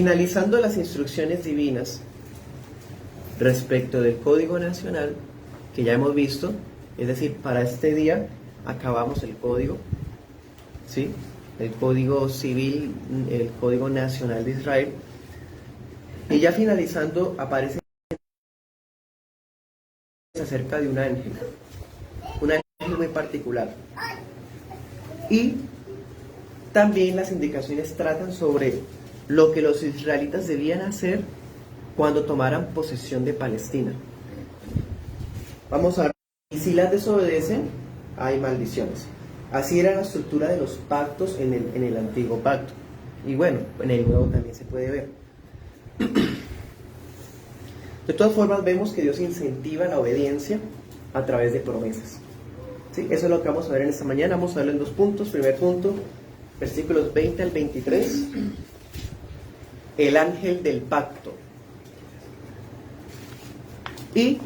Finalizando las instrucciones divinas respecto del Código Nacional, que ya hemos visto, es decir, para este día acabamos el Código, ¿sí? El Código Civil, el Código Nacional de Israel, y ya finalizando aparece acerca de un ángel muy particular. Y también las indicaciones tratan sobre lo que los israelitas debían hacer cuando tomaran posesión de Palestina. Vamos a ver. Y si las desobedecen, hay maldiciones. Así era la estructura de los pactos en el antiguo pacto. Y bueno, en el nuevo también se puede ver. De todas formas, vemos que Dios incentiva la obediencia a través de promesas. ¿Sí? Eso es lo que vamos a ver en esta mañana. Vamos a verlo en 2 puntos. Primer punto, versículos 20 al 23. El ángel del pacto. Y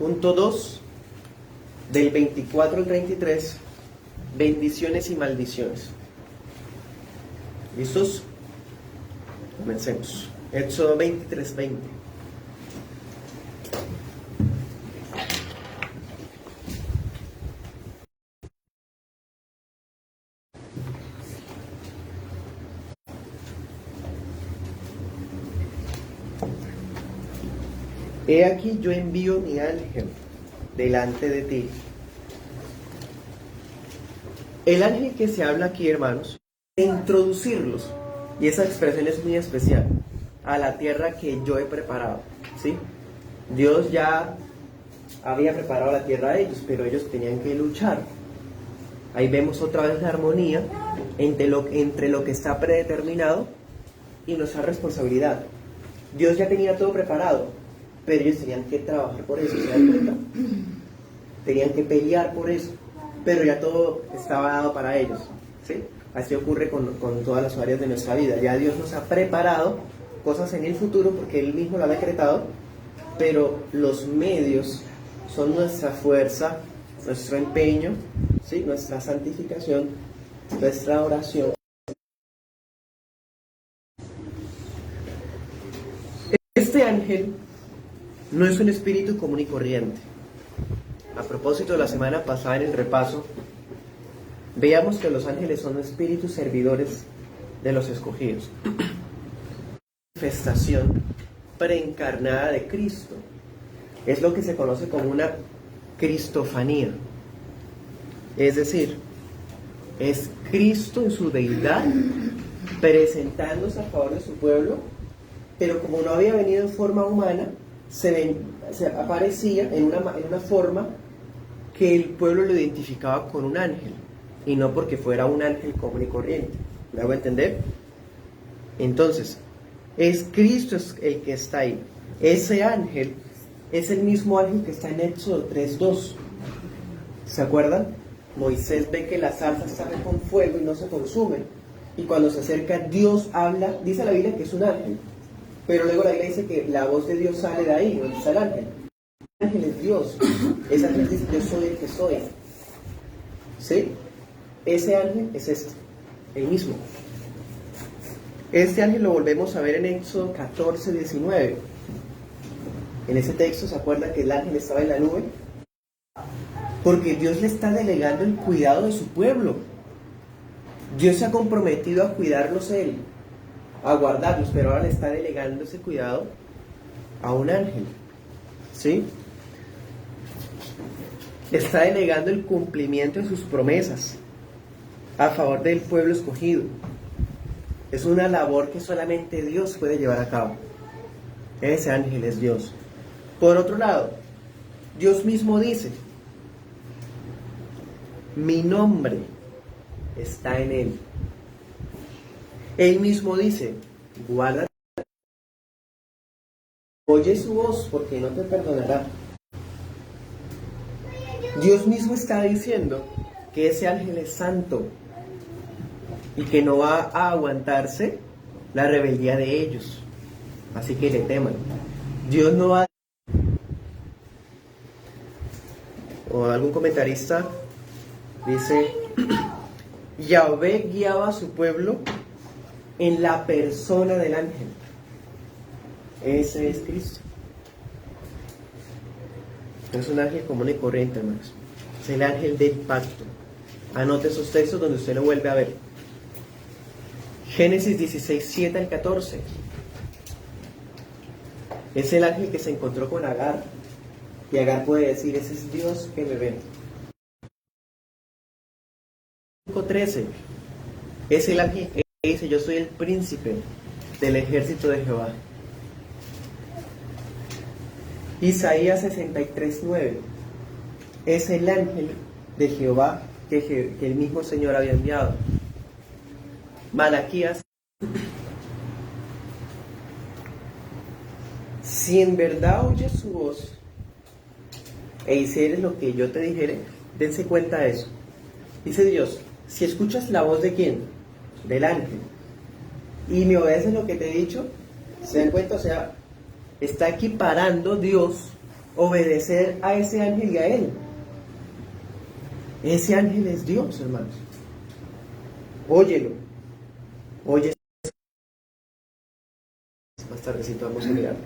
punto 2, del 24 al 33, bendiciones y maldiciones. ¿Listos? Comencemos. Éxodo 23, 20. He aquí yo envío mi ángel delante de ti. El ángel que se habla aquí, hermanos, introducirlos, y esa expresión es muy especial, a la tierra que yo he preparado, ¿sí? Dios ya había preparado la tierra a ellos, pero ellos tenían que luchar. Ahí vemos otra vez la armonía entre lo que está predeterminado y nuestra responsabilidad. Dios ya tenía todo preparado, pero ellos tenían que trabajar por eso, ¿se dan cuenta? Tenían que pelear por eso, pero ya todo estaba dado para ellos, ¿sí? Así ocurre con todas las áreas de nuestra vida. Ya Dios nos ha preparado cosas en el futuro porque Él mismo lo ha decretado, pero los medios son nuestra fuerza, nuestro empeño, ¿sí? Nuestra santificación, nuestra oración. Este ángel no es un espíritu común y corriente. A propósito de la semana pasada en el repaso, veíamos que los ángeles son espíritus servidores de los escogidos. Manifestación preencarnada de Cristo. Es lo que se conoce como una cristofanía. Es decir, es Cristo en su deidad presentándose a favor de su pueblo, pero como no había venido en forma humana, se aparecía en una forma que el pueblo lo identificaba con un ángel, y no porque fuera un ángel común y corriente. ¿Me hago entender? Entonces, es Cristo el que está ahí. Ese ángel es el mismo ángel que está en Éxodo 3:2. ¿Se acuerdan? Moisés ve que la zarza está con fuego y no se consume. Y cuando se acerca, Dios habla, dice la Biblia que es un ángel. Pero luego la Biblia dice que la voz de Dios sale de ahí, donde está el ángel. El ángel es Dios. Ese ángel dice, yo soy el que soy. ¿Sí? Ese ángel es este, el mismo. Este ángel lo volvemos a ver en Éxodo 14, 19. En ese texto, ¿se acuerdan que el ángel estaba en la nube? Porque Dios le está delegando el cuidado de su pueblo. Dios se ha comprometido a cuidarlos él, a guardarlos, pero ahora le está delegando ese cuidado a un ángel. ¿Sí? Está delegando el cumplimiento de sus promesas a favor del pueblo escogido. Es una labor que solamente Dios puede llevar a cabo. Ese ángel es Dios. Por otro lado, Dios mismo dice, mi nombre está en él. Él mismo dice, guarda, oye su voz porque no te perdonará. Dios mismo está diciendo que ese ángel es santo y que no va a aguantarse la rebeldía de ellos. Así que le teman. Dios no va a... O algún comentarista dice, Yahvé guiaba a su pueblo en la persona del ángel. Ese es Cristo. No es un ángel común y corriente, hermanos. Es el ángel del pacto. Anote esos textos donde usted lo vuelve a ver. Génesis 16, 7 al 14. Es el ángel que se encontró con Agar. Y Agar puede decir, ese es Dios que me ve. 5:13. Es el ángel que dice, yo soy el príncipe del ejército de Jehová. Isaías 63:9. Es el ángel de Jehová que el mismo Señor había enviado. Malaquías. Si en verdad oyes su voz e hicieres lo que yo te dijere, dense cuenta de eso. Dice Dios, si escuchas la voz de ¿quién? Del ángel. Y me obedeces lo que te he dicho, ¿se dan cuenta? O sea, está equiparando Dios obedecer a ese ángel y a él. Ese ángel es Dios, hermanos. Óyelo. Oye. Más tardecito vamos a mirar.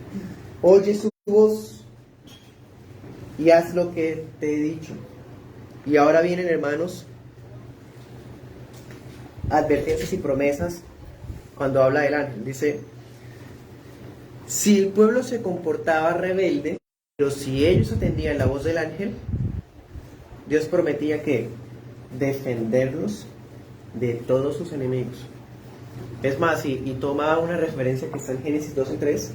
Oye su voz y haz lo que te he dicho. Y ahora vienen, hermanos, advertencias y promesas cuando habla del ángel. Dice, si el pueblo se comportaba rebelde, pero si ellos atendían la voz del ángel, Dios prometía que defenderlos de todos sus enemigos. Es más, y toma una referencia que está en Génesis 12:3,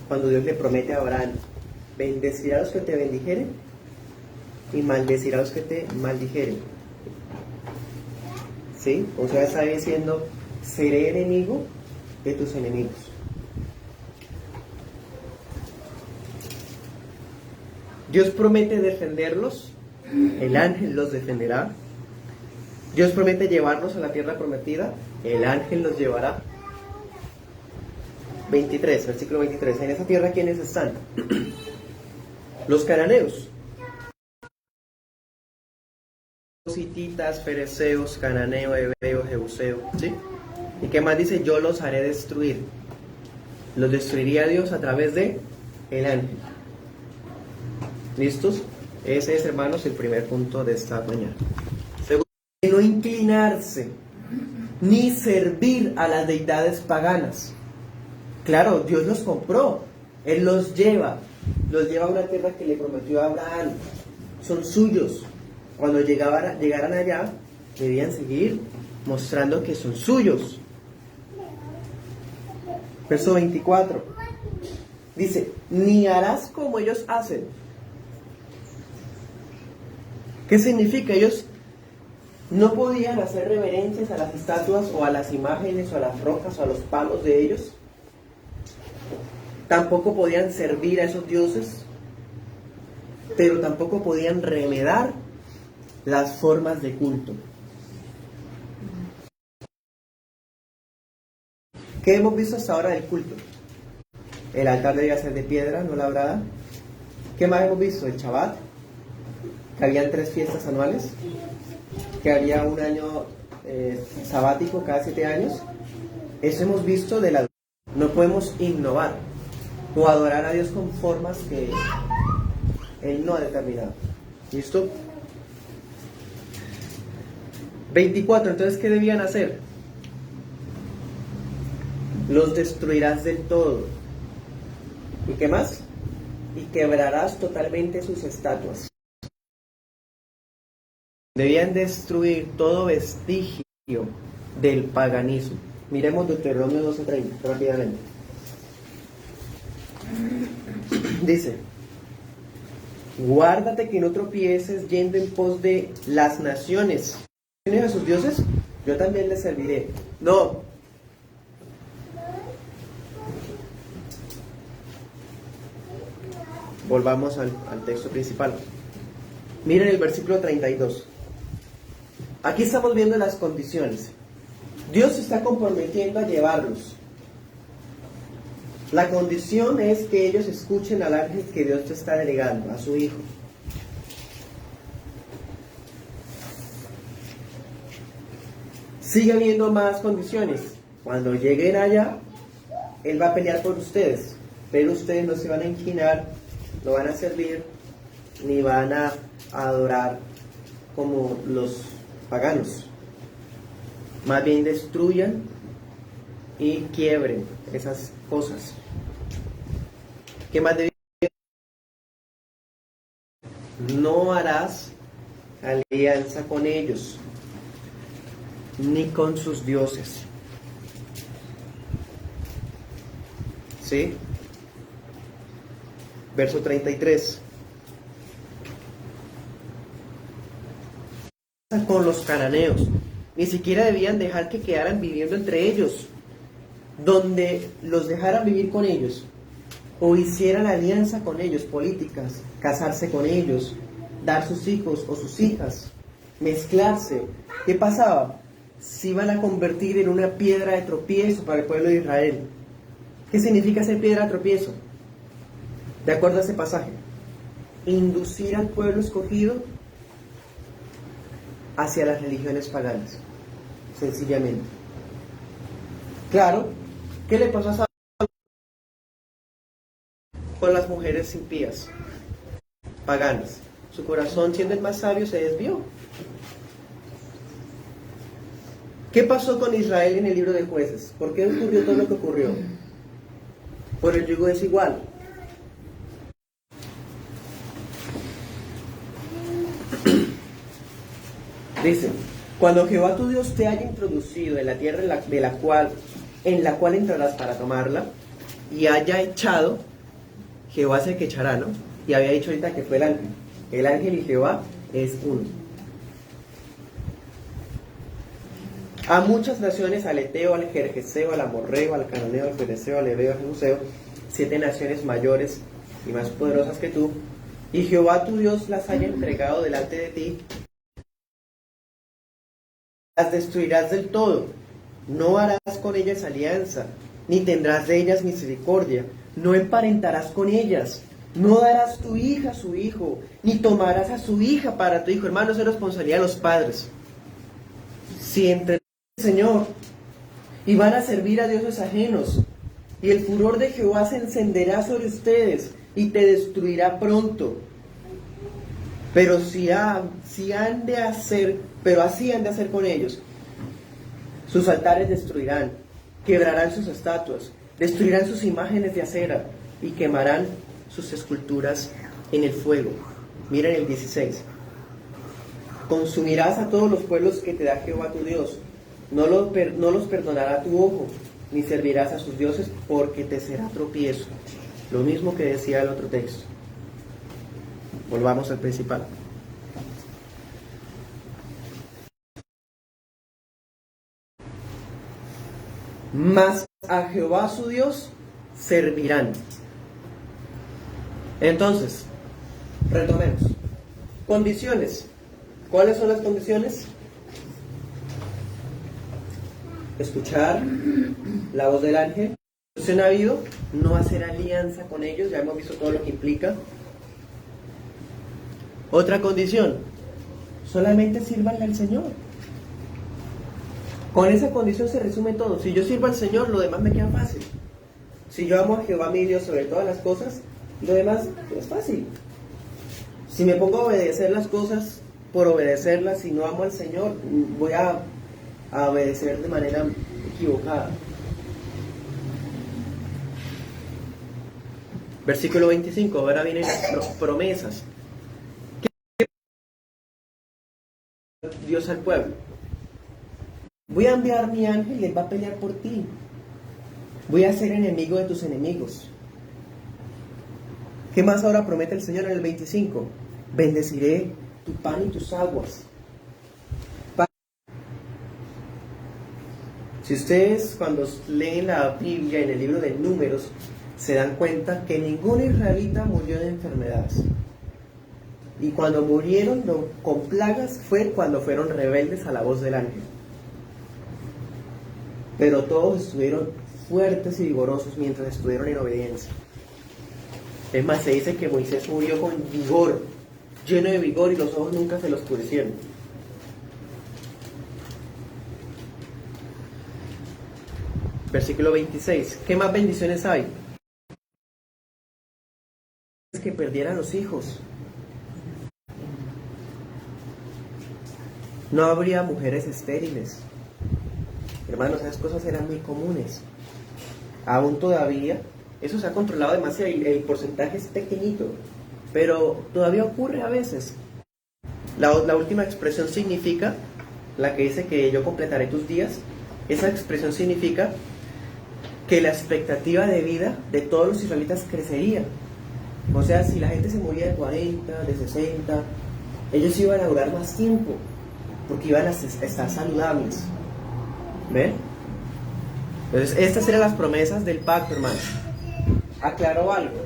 cuando Dios le promete a Abraham, bendecirá a los que te bendijeren y maldecirá a los que te maldijeren. ¿Sí? O sea, está diciendo, seré enemigo de tus enemigos. Dios promete defenderlos, el ángel los defenderá. Dios promete llevarlos a la tierra prometida, el ángel los llevará. 23, versículo 23. En esa tierra, ¿quiénes están? Los cananeos. Los hititas, fereceos, cananeo, hebreo, jebuseo. ¿Sí? ¿Y qué más dice? Yo los haré destruir. Los destruiría Dios a través de el ángel. ¿Listos? Ese es, hermanos, el primer punto de esta mañana. Segundo, no inclinarse ni servir a las deidades paganas. Claro, Dios los compró. Él los lleva a una tierra que le prometió a Abraham. Son suyos. Cuando llegaran allá, debían seguir mostrando que son suyos. Verso 24. Dice, ni harás como ellos hacen. ¿Qué significa? Ellos no podían hacer reverencias a las estatuas o a las imágenes o a las rocas o a los palos de ellos. Tampoco podían servir a esos dioses, pero tampoco podían remedar las formas de culto. ¿Qué hemos visto hasta ahora del culto? El altar debía ser de piedra, no labrada. ¿Qué más hemos visto? El Shabbat, que habían 3 fiestas anuales, que había un año sabático cada 7 años. Eso hemos visto de la... No podemos innovar o adorar a Dios con formas que Él no ha determinado. ¿Listo? 24. Entonces, ¿qué debían hacer? Los destruirás del todo. ¿Y qué más? Y quebrarás totalmente sus estatuas. Debían destruir todo vestigio del paganismo. Miremos Deuteronomio 12:30 rápidamente. Dice, guárdate que no tropieces yendo en pos de las naciones. ¿Tienen a sus dioses? Yo también les serviré. No. Volvamos al texto principal. Miren el versículo 32. Aquí estamos viendo las condiciones. Dios se está comprometiendo a llevarlos. La condición es que ellos escuchen al ángel que Dios te está delegando, a su hijo. Sigue habiendo más condiciones. Cuando lleguen allá, Él va a pelear por ustedes, pero ustedes no se van a inclinar, no van a servir, ni van a adorar como los paganos. Más bien destruyan y quiebren esas cosas. ¿Qué más debes? No harás alianza con ellos, ni con sus dioses. ¿Sí? Verso 33. Con los cananeos. Ni siquiera debían dejar que quedaran viviendo entre ellos. Donde los dejaran vivir con ellos, o hicieran alianza con ellos, políticas, casarse con ellos, dar sus hijos o sus hijas, mezclarse. ¿Qué pasaba? Se iban a convertir en una piedra de tropiezo para el pueblo de Israel. ¿Qué significa ser piedra de tropiezo? De acuerdo a ese pasaje, inducir al pueblo escogido hacia las religiones paganas, sencillamente. Claro, ¿qué le pasó a Saúl con las mujeres impías, paganas? Su corazón, siendo el más sabio, se desvió. ¿Qué pasó con Israel en el libro de Jueces? ¿Por qué ocurrió todo lo que ocurrió? Por el yugo desigual. Dice, cuando Jehová tu Dios te haya introducido en la tierra en la cual entrarás para tomarla, y haya echado, Jehová es el que echará, ¿no? Y había dicho ahorita que fue el ángel. El ángel y Jehová es uno. A muchas naciones, al Eteo, al Gergeseo, al Amorreo, al Cananeo, al Fereceo, al Ebeo, al Jebuseo, 7 naciones mayores y más poderosas que tú, y Jehová tu Dios las haya entregado delante de ti, las destruirás del todo. No harás con ellas alianza, ni tendrás de ellas misericordia, no emparentarás con ellas, no darás tu hija a su hijo, ni tomarás a su hija para tu hijo. Hermanos, es responsabilidad de los padres. Si entre el Señor y van a servir a dioses ajenos, y el furor de Jehová se encenderá sobre ustedes y te destruirá pronto. Pero así han de hacer con ellos. Sus altares destruirán, quebrarán sus estatuas, destruirán sus imágenes de acera y quemarán sus esculturas en el fuego. Miren el 16. Consumirás a todos los pueblos que te da Jehová tu Dios. No los perdonará tu ojo, ni servirás a sus dioses, porque te será tropiezo. Lo mismo que decía el otro texto. Volvamos al principal. Mas a Jehová su Dios servirán. Entonces, retomemos. Condiciones. ¿Cuáles son las condiciones? Escuchar la voz del ángel. ¿Se ha habido? No hacer alianza con ellos, ya hemos visto todo lo que implica. Otra condición, solamente sírvanle al Señor. Con esa condición se resume todo. Si yo sirvo al Señor, lo demás me queda fácil. Si yo amo a Jehová mi Dios sobre todas las cosas, lo demás es fácil. Si me pongo a obedecer las cosas por obedecerlas, si no amo al Señor, voy a obedecer de manera equivocada. Versículo 25, ahora vienen las promesas. ¿Qué Dios al pueblo? Voy a enviar mi ángel y él va a pelear por ti. Voy a ser enemigo de tus enemigos. ¿Qué más ahora promete el Señor en el 25? Bendeciré tu pan y tus aguas. Si ustedes cuando leen la Biblia en el libro de Números se dan cuenta que ningún israelita murió de enfermedades. Y cuando murieron con plagas fue cuando fueron rebeldes a la voz del ángel. Pero todos estuvieron fuertes y vigorosos mientras estuvieron en obediencia. Es más, se dice que Moisés murió con vigor, lleno de vigor, y los ojos nunca se los oscurecieron. Versículo 26. ¿Qué más bendiciones hay? Es que perdieran los hijos. No habría mujeres estériles. Hermanos, esas cosas eran muy comunes. Aún todavía, eso se ha controlado demasiado, el porcentaje es pequeñito, pero todavía ocurre a veces. La última expresión significa, la que dice que yo completaré tus días, esa expresión significa que la expectativa de vida de todos los israelitas crecería. O sea, si la gente se moría de 40, de 60, ellos iban a durar más tiempo, porque iban a estar saludables. ¿Ven? Entonces, estas eran las promesas del pacto, hermanos. Aclaro algo.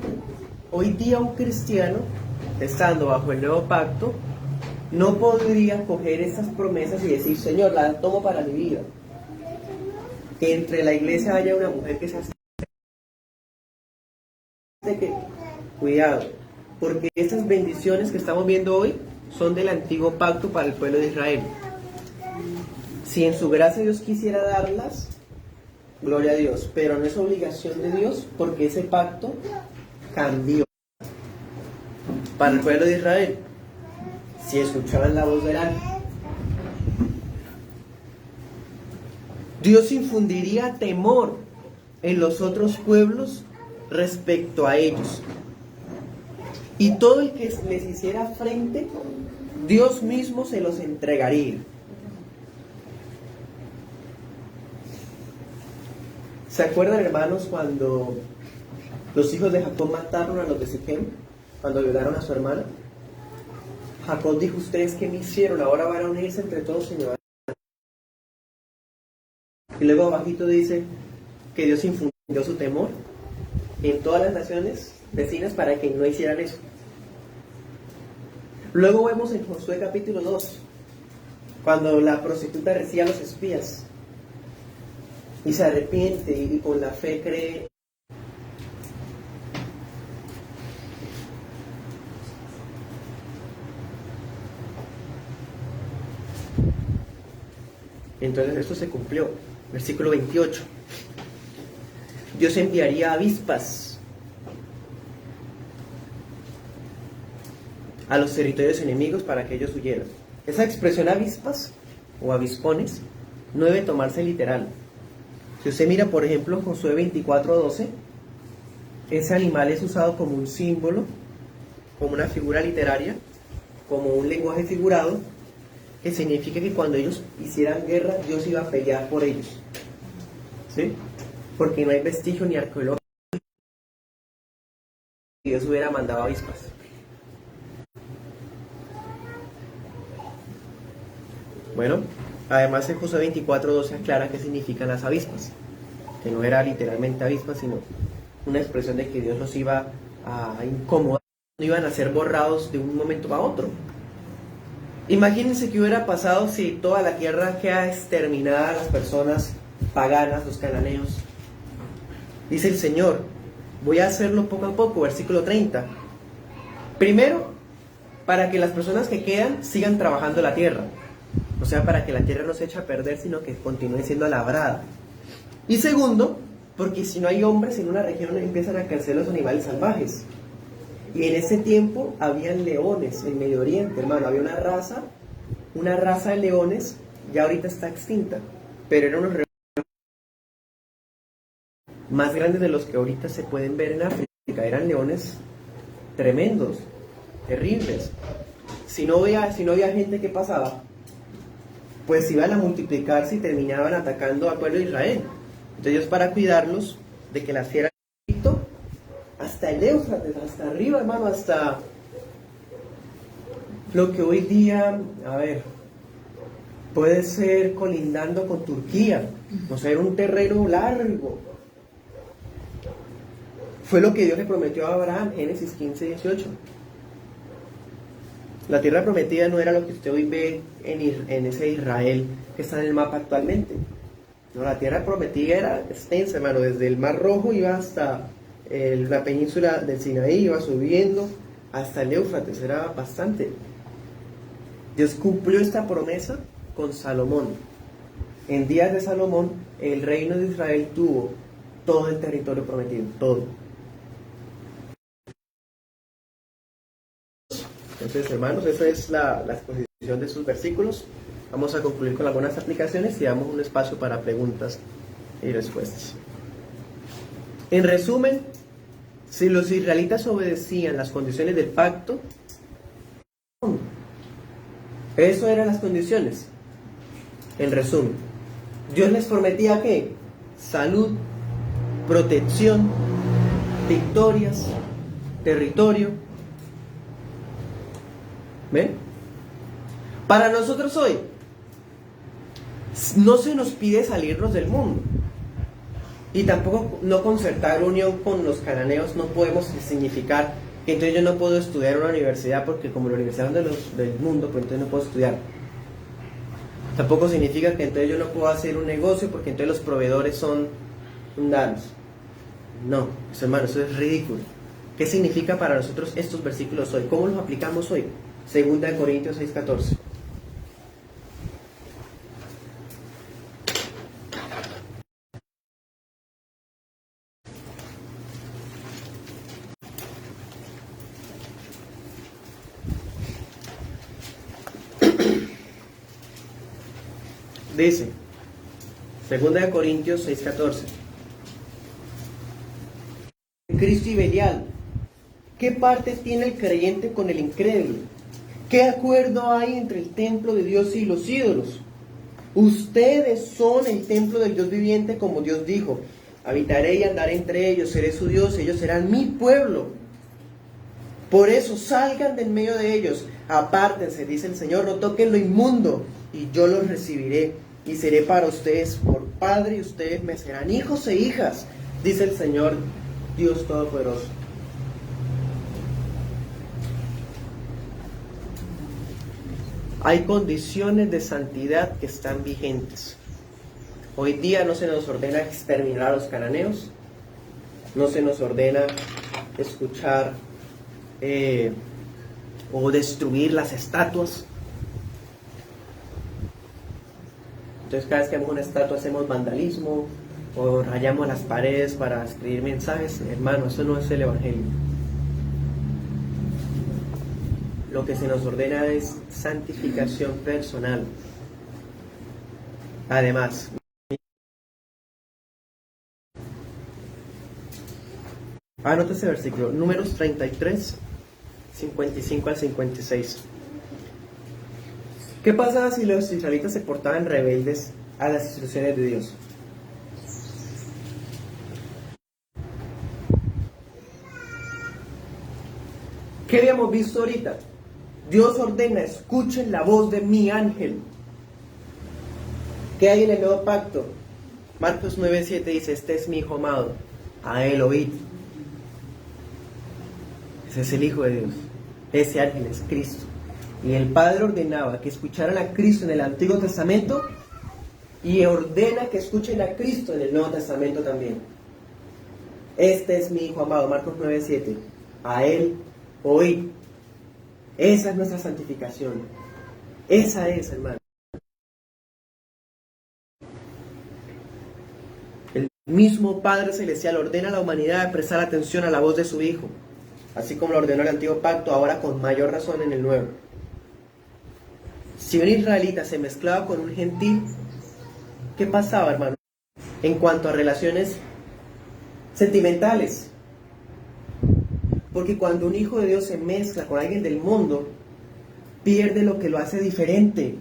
Hoy día un cristiano, estando bajo el nuevo pacto, no podría coger estas promesas y decir, Señor, las tomo para mi vida. Que entre la iglesia haya una mujer que sea... Cuidado, porque estas bendiciones que estamos viendo hoy son del antiguo pacto para el pueblo de Israel. Si en su gracia Dios quisiera darlas, gloria a Dios, pero no es obligación de Dios porque ese pacto cambió. Para el pueblo de Israel, si escuchaban la voz del ángel, Dios infundiría temor en los otros pueblos respecto a ellos. Y todo el que les hiciera frente, Dios mismo se los entregaría. ¿Se acuerdan, hermanos, cuando los hijos de Jacob mataron a los de Siquem? Cuando violaron a su hermana. Jacob dijo, ¿ustedes qué me hicieron? Ahora van a unirse entre todos y me van a... Y luego abajito dice que Dios infundió su temor en todas las naciones vecinas para que no hicieran eso. Luego vemos en Josué capítulo 2, cuando la prostituta recibe a los espías y se arrepiente y con la fe cree. Entonces esto se cumplió. Versículo 28. Dios enviaría avispas a los territorios enemigos para que ellos huyeran. Esa expresión avispas o avispones no debe tomarse literal. Si usted mira, por ejemplo, Josué 24:12, ese animal es usado como un símbolo, como una figura literaria, como un lenguaje figurado, que significa que cuando ellos hicieran guerra, Dios iba a pelear por ellos. ¿Sí? Porque no hay vestigio ni arqueología. Dios hubiera mandado avispas. Bueno, además en Josué 24:12 aclara qué significan las avispas. Que no era literalmente avispas, sino una expresión de que Dios los iba a incomodar. No iban a ser borrados de un momento a otro. Imagínense qué hubiera pasado si toda la tierra queda exterminada, las personas paganas, los cananeos. Dice el Señor, voy a hacerlo poco a poco, versículo 30. Primero, para que las personas que quedan sigan trabajando la tierra. O sea, para que la tierra no se eche a perder, sino que continúe siendo labrada. Y segundo, porque si no hay hombres en una región empiezan a crecer los animales salvajes. Y en ese tiempo habían leones en Medio Oriente, hermano. Había una raza de leones, ya ahorita está extinta, pero eran unos más grandes de los que ahorita se pueden ver en África. Eran leones tremendos, terribles. Si no había gente que pasaba, pues iban a multiplicarse y terminaban atacando al pueblo de Israel. Entonces Dios, para cuidarlos de que las fieras hasta el Éufrates, hasta arriba, hermano, hasta lo que hoy día, puede ser colindando con Turquía, o sea, era un terreno largo. Fue lo que Dios le prometió a Abraham, Génesis 15:18. La tierra prometida no era lo que usted hoy ve en ese Israel que está en el mapa actualmente. No, la tierra prometida era extensa, hermano, desde el Mar Rojo iba hasta la península del Sinaí, iba subiendo hasta el Éufrates, era bastante. Dios cumplió esta promesa con Salomón. En días de Salomón, el reino de Israel tuvo todo el territorio prometido, todo. Entonces, hermanos, esa es la exposición de sus versículos. Vamos a concluir con algunas aplicaciones y damos un espacio para preguntas y respuestas. En resumen, si los israelitas obedecían las condiciones del pacto, eso eran las condiciones. En resumen, Dios les prometía ¿qué? Salud, protección, victorias, territorio. ¿Ven? Para nosotros hoy, no se nos pide salirnos del mundo. Y tampoco no concertar unión con los cananeos no podemos significar que entonces yo no puedo estudiar en una universidad porque como la universidad del mundo, pues entonces no puedo estudiar. Tampoco significa que entonces yo no puedo hacer un negocio porque entonces los proveedores son mundanos. No, pues, hermano, eso es ridículo. ¿Qué significa para nosotros estos versículos hoy? ¿Cómo los aplicamos hoy? 2 Corintios 6:14. Dice, 2 Corintios 6:14. Cristo y Belial, ¿qué parte tiene el creyente con el incrédulo? ¿Qué acuerdo hay entre el templo de Dios y los ídolos? Ustedes son el templo del Dios viviente, como Dios dijo. Habitaré y andaré entre ellos, seré su Dios, ellos serán mi pueblo. Por eso salgan de en medio de ellos, apártense, dice el Señor, no toquen lo inmundo, y yo los recibiré, y seré para ustedes por padre, y ustedes me serán hijos e hijas, dice el Señor, Dios Todopoderoso. Hay condiciones de santidad que están vigentes. Hoy día no se nos ordena exterminar a los cananeos, no se nos ordena escuchar o destruir las estatuas. Entonces cada vez que vemos una estatua hacemos vandalismo o rayamos las paredes para escribir mensajes. Hermano, eso no es el Evangelio. Lo que se nos ordena es santificación personal. Además, anota ese versículo, Números 33, 55 al 56. ¿Qué pasaba si los israelitas se portaban rebeldes a las instrucciones de Dios? ¿Qué habíamos visto ahorita? Dios ordena, escuchen la voz de mi ángel. ¿Qué hay en el nuevo pacto? Marcos 9:7 dice, este es mi hijo amado, a él oíd. Ese es el Hijo de Dios. Ese ángel es Cristo. Y el Padre ordenaba que escucharan a Cristo en el Antiguo Testamento y ordena que escuchen a Cristo en el Nuevo Testamento también. Este es mi hijo amado, Marcos 9:7. A él oíd. Esa es nuestra santificación. Esa es, hermano. El mismo Padre Celestial ordena a la humanidad a prestar atención a la voz de su Hijo, así como lo ordenó el Antiguo Pacto, ahora con mayor razón en el Nuevo. Si un israelita se mezclaba con un gentil, ¿qué pasaba, hermano? En cuanto a relaciones sentimentales. Porque cuando un hijo de Dios se mezcla con alguien del mundo, pierde lo que lo hace diferente.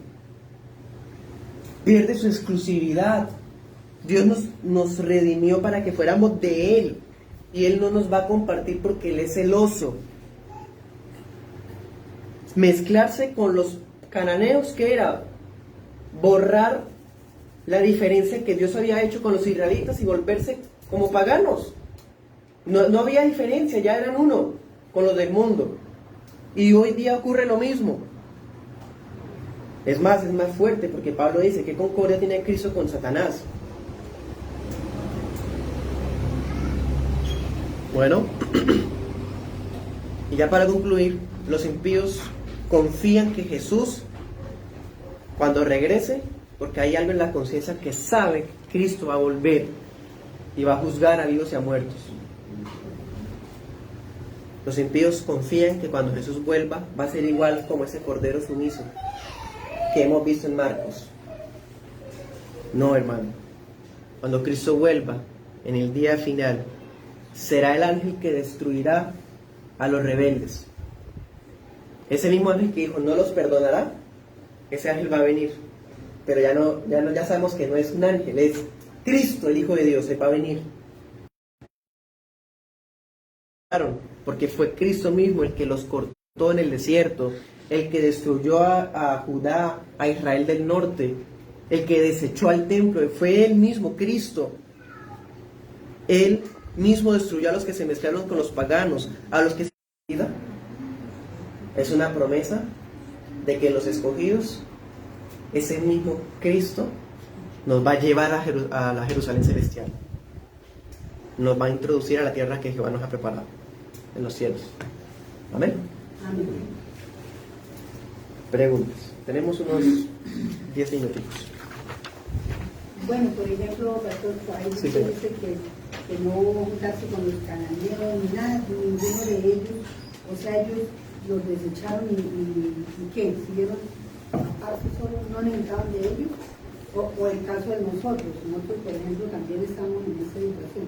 Pierde su exclusividad. Dios nos redimió para que fuéramos de Él. Y Él no nos va a compartir porque Él es celoso. Mezclarse con los cananeos, ¿qué era? Borrar la diferencia que Dios había hecho con los israelitas y volverse como paganos. No había diferencia, ya eran uno con los del mundo. Y hoy día ocurre lo mismo. Es más fuerte, porque Pablo dice, ¿qué concordia tiene Cristo con Satanás? Bueno, y ya para concluir, los impíos confían que Jesús, cuando regrese, porque hay algo en la conciencia que sabe que Cristo va a volver y va a juzgar a vivos y a muertos. Los impíos confían que cuando Jesús vuelva va a ser igual como ese cordero sumiso que hemos visto en Marcos. No, hermano. Cuando Cristo vuelva en el día final, será el ángel que destruirá a los rebeldes. Ese mismo ángel que dijo no los perdonará, ese ángel va a venir. Pero ya sabemos que no es un ángel, es Cristo, el Hijo de Dios, él va a venir. Porque fue Cristo mismo el que los cortó en el desierto, el que destruyó a Judá, a Israel del norte, el que desechó al templo, fue él mismo, Cristo. Él mismo destruyó a los que se mezclaron con los paganos, a los que se vida. Es una promesa de que los escogidos, ese mismo Cristo, nos va a llevar a la Jerusalén celestial. Nos va a introducir a la tierra que Jehová nos ha preparado en los cielos. Amén. Amén. Preguntas. Tenemos unos 10 minutos. Bueno, por ejemplo, pastor, ahí Sí, dice que no juntarse con los cananeos ni nada, ninguno de ellos, o sea, ellos los desecharon y ¿qué? ¿Siguieron aparte solo, no necesitaban de ellos? O el caso de nosotros, por ejemplo, también estamos en esta situación.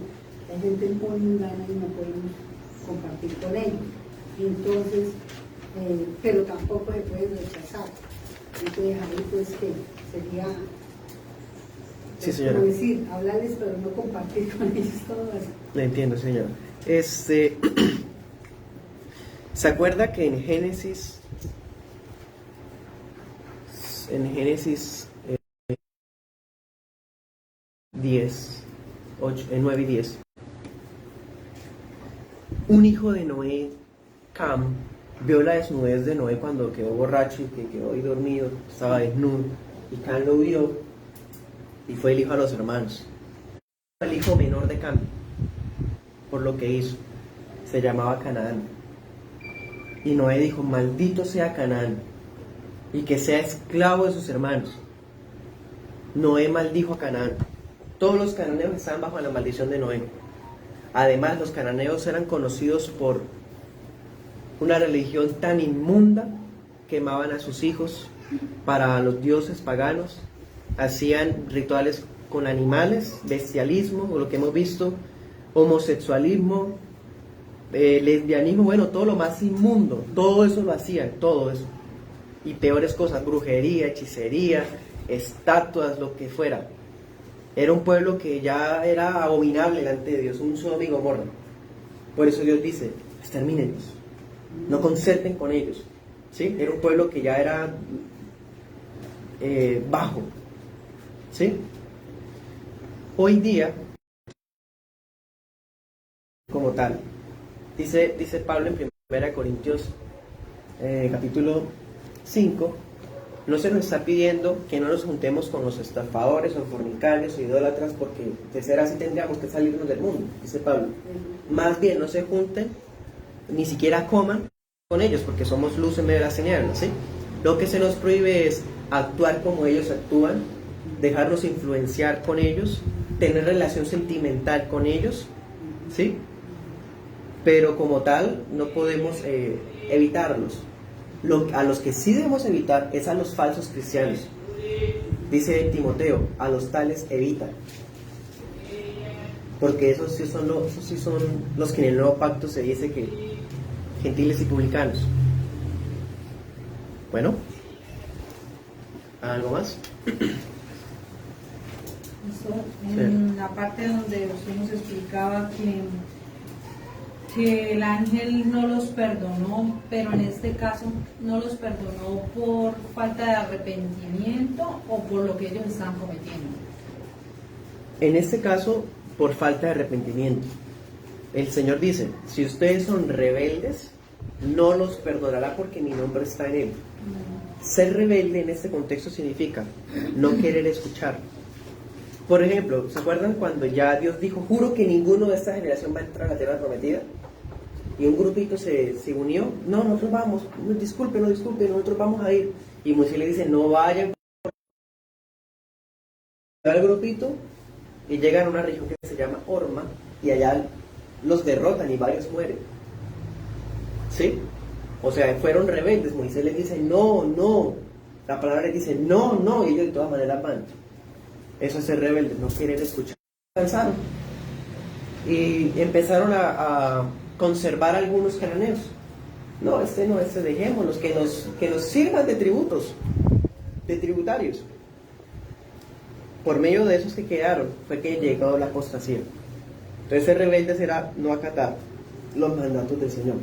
Hay gente muy mundana y no podemos compartir con ellos. Entonces, pero tampoco se puede rechazar. Entonces ahí pues que sería, Sí, señora. como decir, hablarles pero no compartir con ellos todo eso. Le entiendo, señora. ¿Se acuerda que en Génesis 10, 8, 9 y 10, un hijo de Noé, Cam, vio la desnudez de Noé cuando quedó borracho y que quedó ahí dormido, estaba desnudo, y Cam lo vio y fue el hijo a los hermanos. El hijo menor de Cam, por lo que hizo, se llamaba Canaán. Y Noé dijo, maldito sea Canaán, y que sea esclavo de sus hermanos. Noé maldijo a Canaán. Todos los cananeos estaban bajo la maldición de Noé. Además, los cananeos eran conocidos por una religión tan inmunda, quemaban a sus hijos para los dioses paganos, hacían rituales con animales, bestialismo, o lo que hemos visto, homosexualismo, lesbianismo, bueno, todo lo más inmundo, todo eso lo hacían, todo eso. Y peores cosas, brujería, hechicería, estatuas, lo que fuera. Era un pueblo que ya era abominable delante de Dios, un Sodoma y Gomorra. Por eso Dios dice, extermínenlos, no concerten con ellos. ¿Sí? Era un pueblo que ya era bajo. ¿Sí? Hoy día, como tal, dice Pablo en 1 Corintios capítulo 5, no se nos está pidiendo que no nos juntemos con los estafadores o fornicarios o idólatras, porque de ser así tendríamos que salirnos del mundo, dice Pablo. Más bien no se junten, ni siquiera coman con ellos, porque somos luz en medio de las tinieblas, ¿sí? Lo que se nos prohíbe es actuar como ellos actúan, dejarnos influenciar con ellos, tener relación sentimental con ellos, ¿sí? Pero como tal no podemos evitarlos. A los que sí debemos evitar es a los falsos cristianos. Dice Timoteo, a los tales evita. Porque esos sí son los que en el nuevo pacto se dice que gentiles y publicanos. Bueno, ¿algo más? Eso, en la parte donde usted nos explicaba que el ángel no los perdonó, pero en este caso no los perdonó por falta de arrepentimiento o por lo que ellos estaban cometiendo. En este caso, por falta de arrepentimiento. El Señor dice, si ustedes son rebeldes, no los perdonará porque mi nombre está en él. Ser rebelde en este contexto significa no querer escuchar. Por ejemplo, ¿se acuerdan cuando ya Dios dijo, juro que ninguno de esta generación va a entrar a la tierra prometida? Y un grupito se unió, no, nosotros vamos, disculpen, nosotros vamos a ir. Y Moisés le dice, no vayan al grupito y llegan a una región que se llama Orma y allá los derrotan y varios mueren. ¿Sí? O sea, fueron rebeldes. Moisés les dice, no, no. La palabra les dice, no, no. Y ellos de todas maneras van. Eso es ser rebeldes, no querer escuchar. Cansaron. Y empezaron a conservar algunos cananeos. No, dejémoslos, que nos sirvan de tributos, de tributarios. Por medio de esos que quedaron, fue que llegó la apostasía. Entonces ser rebelde será no acatar los mandatos del Señor.